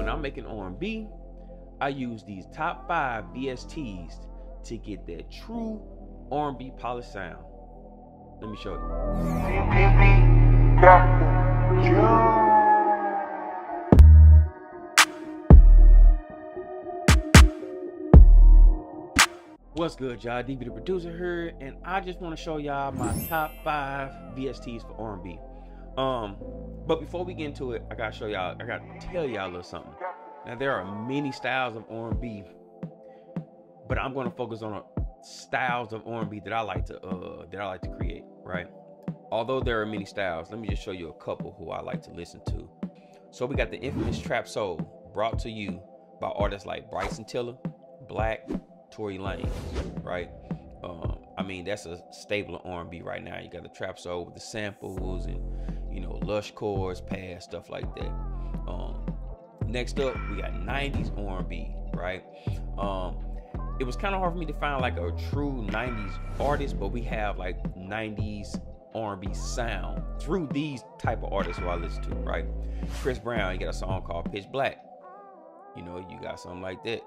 when I'm making R&B, I use these top 5 VSTs to get that true R&B polished sound. Let me show you. What's good, y'all? DB the producer here, and I just want to show y'all my top 5 VSTs for R&B. But before we get into it, I gotta tell y'all a little something. Now, there are many styles of R&B, but I'm gonna focus on styles of R&B that I like to create, right? Although there are many styles, let me just show you a couple who I like to listen to. So we got the infamous Trap Soul, brought to you by artists like Bryson Tiller, Black, Tory Lanez, right? I mean, that's a staple of R&B right now. You got the Trap Soul with the samples and, you know, lush chords, pads, stuff like that. Next up, we got 90s R&B, right? It was kind of hard for me to find like a true 90s artist, but we have like 90s R&B sound through these type of artists who I listen to, right? Chris Brown, you got a song called Pitch Black. You know, you got something like that.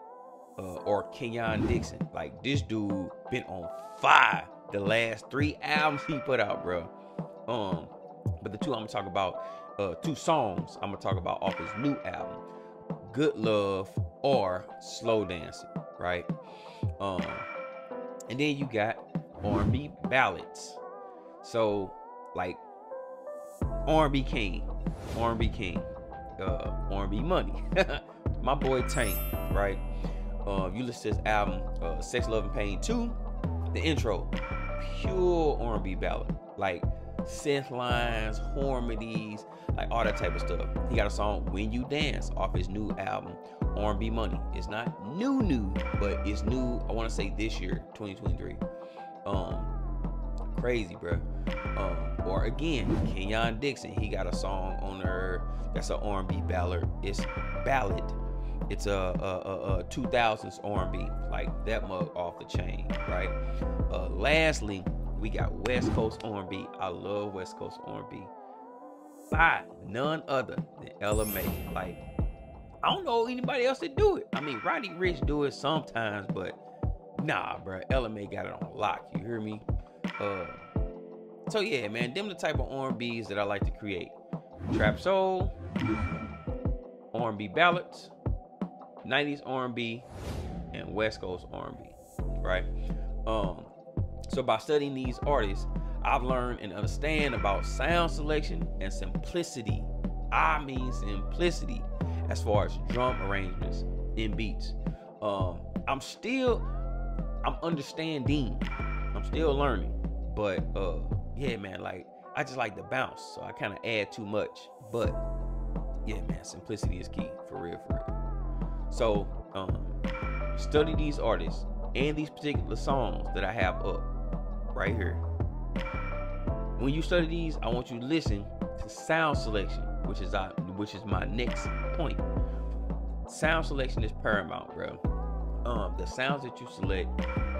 Or Kenyon Dixon. Like, this dude been on fire the last 3 albums he put out, bro. But the two I'm gonna talk about, 2 songs I'm gonna talk about off his new album, Good Love or Slow Dancing, right? And then you got R&B ballads. So, like, R&B King, R&B Money, my boy Tank, right? You listen to this album, Sex, Love, and Pain 2, the intro, pure R&B ballad, like synth lines, harmonies, like all that type of stuff. He got a song, When You Dance, off his new album, R&B Money. It's not new, but it's new, I want to say this year, 2023. Crazy, bro. Or again, Kenyon Dixon, he got a song on there that's an R&B ballad. It's a 2000s R&B, like that mug off the chain, right? Lastly, we got West Coast R&B. I love West Coast R&B by none other than Ella Mai. Like, I don't know anybody else that do it. I mean, Roddy Ricch do it sometimes, but nah, bro, Ella Mai got it on lock. You hear me? So yeah, man, them the type of R&Bs that I like to create: Trap Soul, R&B ballads, 90s R&B, and West Coast R&B, right? So by studying these artists, I've learned and understand about sound selection and simplicity. I mean simplicity as far as drum arrangements in beats. I'm understanding. I'm still learning, but yeah, man, like, I just like to bounce, so I kind of add too much. But yeah, man, simplicity is key, for real. So, study these artists and these particular songs that I have up right here. When you study these, I want you to listen to sound selection, which is my next point. Sound selection is paramount, bro. The sounds that you select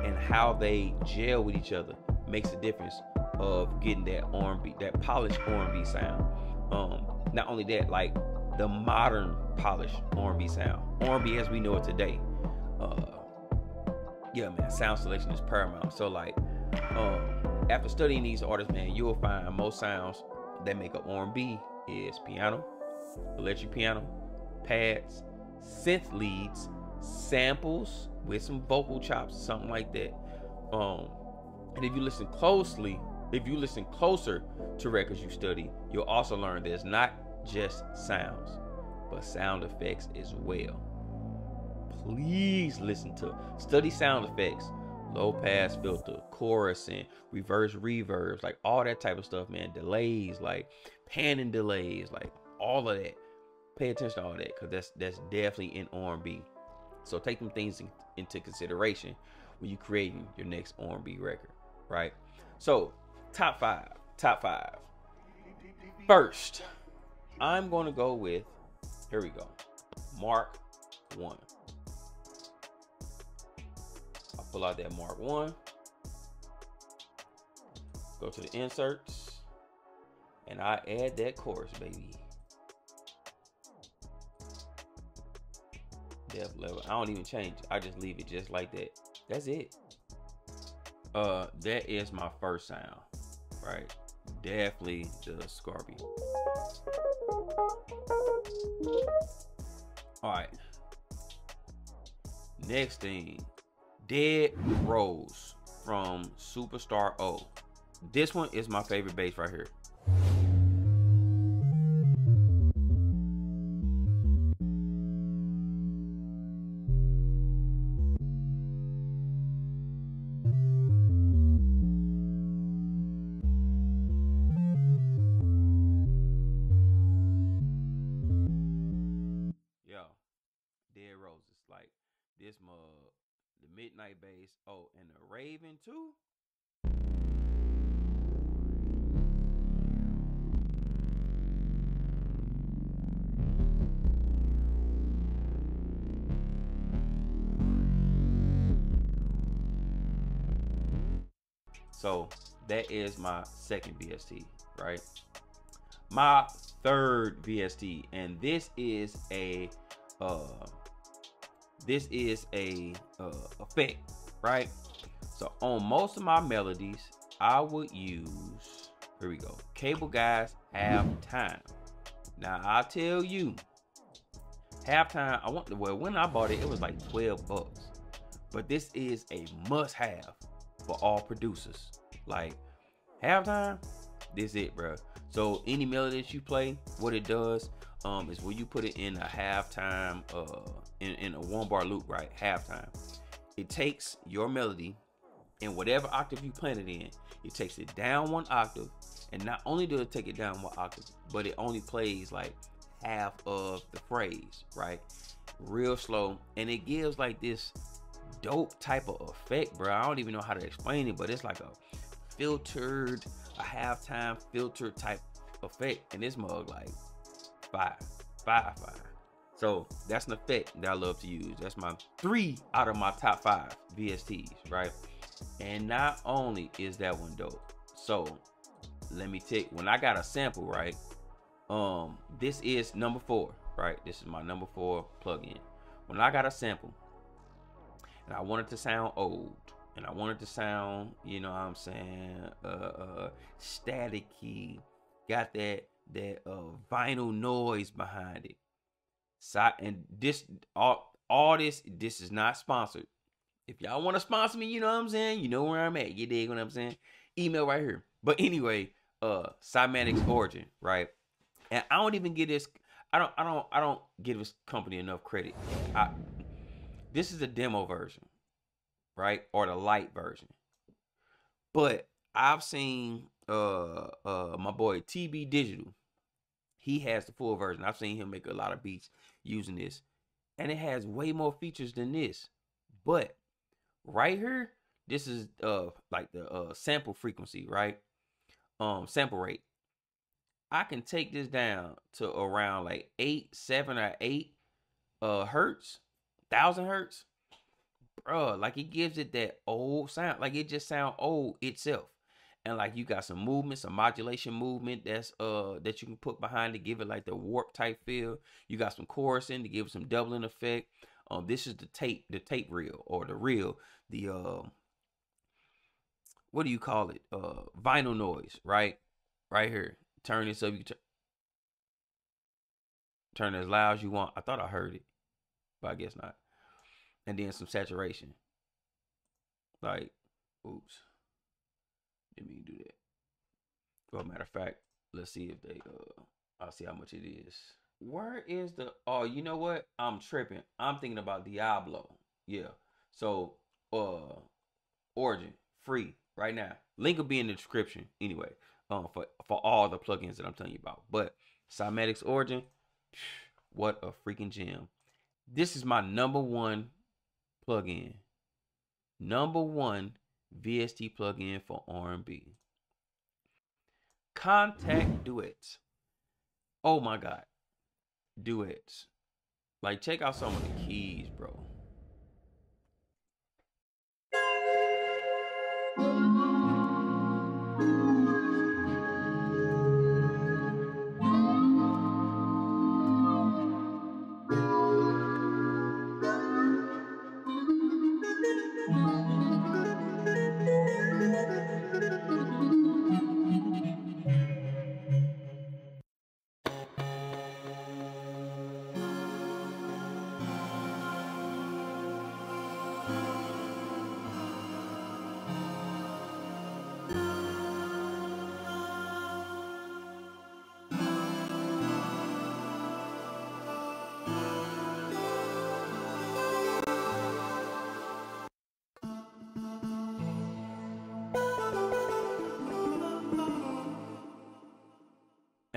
and how they gel with each other makes a difference of getting that R&B, that polished R&B sound. Not only that, like the modern polished R&B sound, R&B as we know it today. Yeah, man, sound selection is paramount. So, like, after studying these artists, man, you will find most sounds that make up R&B is piano, electric piano, pads, synth leads, samples with some vocal chops, something like that. And if you listen closer to records you study, you'll also learn there's not just sounds, but sound effects as well. Please study sound effects, low pass filter, chorus, and reverse reverbs, like all that type of stuff, man. Delays, like panning delays, like all of that. Pay attention to all that, because that's definitely in R&B. So take them things into consideration when you're creating your next R&B record, right? So top five. First, I'm going to go with, here we go, Mark 1. I'll pull out that Mark 1, go to the inserts, and I add that chorus, baby. Depth level. I don't even change it. I just leave it just like that. That's it. That is my first sound, right? Definitely the Scorpion. All right. Next thing, Dead Rose from Superstar O. This one is my favorite bass right here. Yo, Dead Roses. Like this mug, the Midnight Bass. Oh, and the Raven too. So that is my second VST, right? My third VST, and this is a effect, right? So on most of my melodies, I would use, here we go, Cable Guys Halftime. Now I tell you, Halftime, when I bought it, it was like $12. But this is a must-have for all producers. Like Halftime, this it, bro. So any melody that you play, what it does is when you put it in a halftime, in a 1-bar loop, right? Halftime. It takes your melody and whatever octave you playing it in, it takes it down 1 octave, and not only does it take it down 1 octave, but it only plays like half of the phrase, right? Real slow, and it gives like this dope type of effect, bro. I don't even know how to explain it, but it's like a halftime filtered type effect, and this mug like five. So that's an effect that I love to use. That's my 3 out of my top 5 VSTs, right? And not only is that one dope, so let me take, when I got a sample, right? This is number 4, right? This is my number 4 plugin. When I got a sample and I want it to sound old, and I want it to sound, you know what I'm saying, staticky, got that vinyl noise behind it. So, and this all this is not sponsored. If y'all want to sponsor me, you know what I'm saying, you know where I'm at. You dig what I'm saying? Email right here. But anyway, Cymatics Origin, right? And I don't even give this. I don't give this company enough credit. This is a demo version, right, or the light version. But I've seen my boy TB Digital. He has the full version. I've seen him make a lot of beats using this, and it has way more features than this. But right here, this is like the sample frequency, right? Sample rate. I can take this down to around like 7 or 8 hertz, 1000 hertz. Bro, like it gives it that old sound. Like it just sound old itself. And like you got some movement, some modulation movement that's that you can put behind to give it like the warp type feel. You got some chorusing to give it some doubling effect. This is the tape reel, or the reel, the what do you call it? Vinyl noise, right? Right here. Turn this up. You turn it as loud as you want. I thought I heard it, but I guess not. And then some saturation. Like, oops, didn't mean to do that. Well, matter of fact, let's see if they I'll see how much it is. Where is the, oh, you know what? I'm tripping. I'm thinking about Diablo. Yeah. So Origin, free right now. Link will be in the description anyway. For all the plugins that I'm telling you about. But Cymatics Origin, what a freaking gem. This is my number 1 plugin. Number 1 VST plugin for R&B. Contact Duets. Oh my God. Duets. Like, check out some of the keys, bro.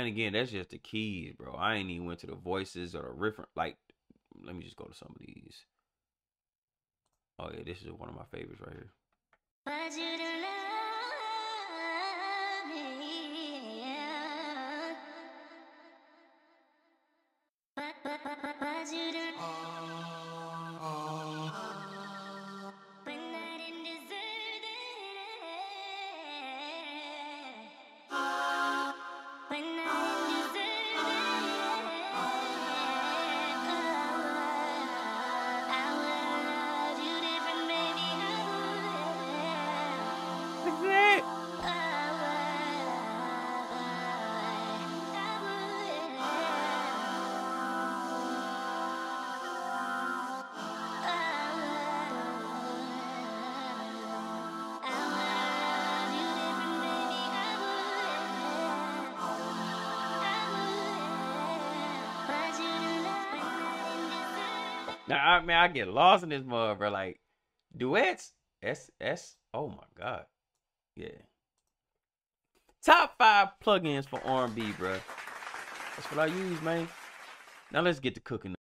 And again, that's just the keys, bro. I ain't even went to the voices or the riff. Like, let me just go to some of these. Oh yeah, this is one of my favorites right here. Want you to love me, yeah. Want you to when I didn't deserve it. When I didn't deserve it. I would love you different, maybe I would. That's it. Now, I get lost in this mud, bro. Like, duets, oh my God. Yeah. Top 5 plugins for R&B, bro. That's what I use, man. Now let's get to cooking.